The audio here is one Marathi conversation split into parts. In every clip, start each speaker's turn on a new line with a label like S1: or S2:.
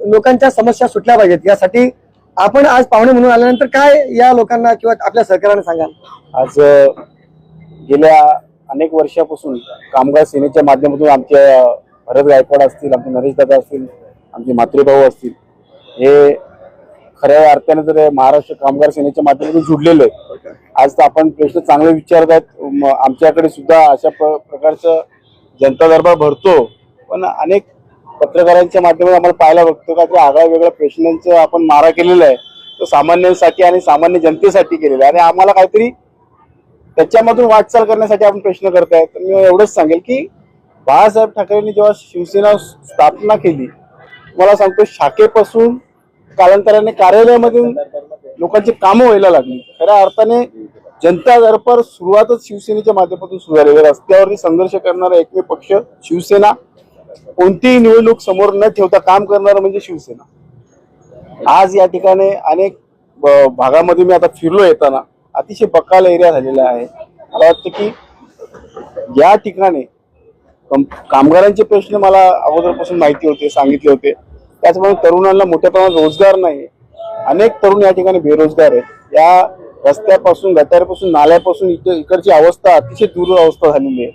S1: लोकांच्या समस्या सुटल्या पाहिजेत यासाठी आपण आज पाहुणे म्हणून आल्यानंतर काय या लोकांना किंवा आपल्या सहकार्याने सांगाल?
S2: आज गेल्या अनेक वर्षापासून कामगार सेनेच्या माध्यमातून आमच्या भरत गायकवाड असतील, आमचे नरेश दादा असतील, आमचे मातृभाऊ असतील, हे खऱ्या अर्थाने तर महाराष्ट्र कामगार सेनेच्या माध्यमातून जुडलेले आहेत. आज तर आपण प्रश्न चांगले विचारतात. आमच्याकडे सुद्धा अशा प्रकारचं जनता दरबार भरतो, पण अनेक पत्रकारांच्या माध्यमातून आम्हाला पाहायला बघतो का ते आगळ्या वेगळ्या प्रश्नांचं आपण मारा केलेला आहे, तो सामान्यांसाठी आणि सामान्य जनतेसाठी केलेला आहे आणि आम्हाला काहीतरी त्याच्यामधून वाटचाल करण्यासाठी आपण प्रश्न करताय. तर मी एवढंच सांगेल की बाळासाहेब ठाकरेंनी जेव्हा शिवसेना स्थापना केली, मला सांगतो शाखेपासून कालांतराने कार्यालयामधून लोकांची कामं व्हायला लागली. खऱ्या अर्थाने जनता दरबार सुरुवातच शिवसेनेच्या माध्यमातून सुरू झाली. रस्त्यावरती संघर्ष करणारा एकमेव पक्ष शिवसेना, कोणतीही निवडणूक समोर न ठेवता काम करणारं म्हणजे शिवसेना. आज या ठिकाणी अनेक भागामध्ये मी आता फिरलो येताना अतिशय बकाल एरिया झालेला आहे. मला वाटतं की या ठिकाणी कामगारांचे प्रश्न मला अगोदरपासून माहिती होते, सांगितले होते. त्याचप्रमाणे तरुणांना मोठ्या प्रमाणात रोजगार नाही. अनेक तरुण या ठिकाणी बेरोजगार आहेत. या रस्त्यापासून, गटारपासून, नाल्यापासून इकडची अवस्था अतिशय दुरवस्था झालेली आहे.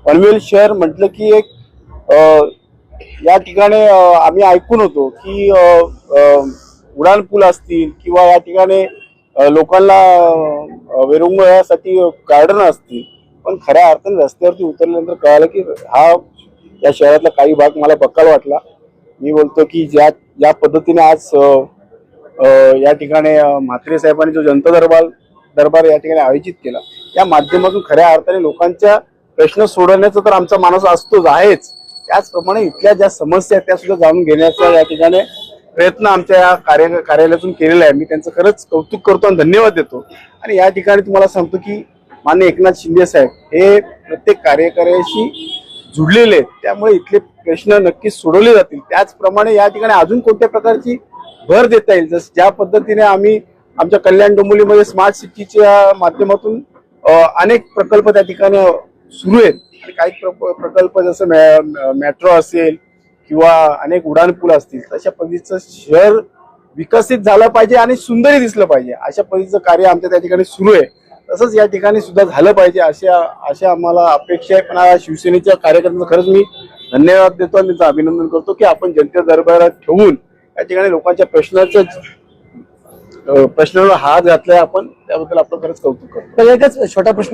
S2: पनवेल शहर म्हटलं की एक या ठिकाणी आम्ही ऐकून होतो की उडान पूल असतील किंवा या ठिकाणी लोकांना विरंगुळ्यासाठी गार्डन असतील, पण खऱ्या अर्थाने रस्त्यावरती उतरल्यानंतर कळालं की हा या शहरातला काही भाग मला बक्कल वाटला. मी बोलतो की ज्या पद्धतीने आज या ठिकाणी म्हात्रे साहेबांनी जो जनता दरबार या ठिकाणी आयोजित केला, या माध्यमातून खऱ्या अर्थाने लोकांच्या प्रश्न सोडवण्याचा तर आमचा मानस असतोच आहेच, त्याचप्रमाणे इथल्या ज्या समस्या आहेत त्या सुद्धा जाणून घेण्याचा या ठिकाणी प्रयत्न आमच्या या कार्यालयातून केलेला आहे. मी त्यांचं खरंच कौतुक करतो आणि धन्यवाद देतो. आणि या ठिकाणी तुम्हाला सांगतो की माननीय एकनाथ शिंदे साहेब हे प्रत्येक कार्यकार्याशी जुडलेले आहेत, त्यामुळे इथले प्रश्न नक्कीच सोडवले जातील. त्याचप्रमाणे या ठिकाणी अजून कोणत्या प्रकारची भर देता येईल, जसं ज्या पद्धतीने आम्ही आमच्या कल्याण डोंबिवलीमध्ये स्मार्ट सिटीच्या माध्यमातून अनेक प्रकल्प त्या ठिकाणी सुरू आहेत आणि काही प्रकल्प जसं मेट्रो असेल किंवा अनेक उडान पूल असतील, तशा पद्धतीचं शहर विकसित झालं पाहिजे आणि सुंदरही दिसलं पाहिजे, अशा पद्धतीचं कार्य आमच्या त्या ठिकाणी सुरू आहे. तसंच या ठिकाणी सुद्धा झालं पाहिजे अशा आम्हाला अपेक्षा आहे. पण शिवसेनेच्या कार्यकर्त्यांना खरंच मी धन्यवाद देतो आणि त्यांचं अभिनंदन करतो की आपण जनता दरबारात ठेवून या ठिकाणी लोकांच्या प्रश्नावर हात घातलाय आपण, त्याबद्दल आपलं खरंच कौतुक करतो.
S1: एकच छोटा प्रश्न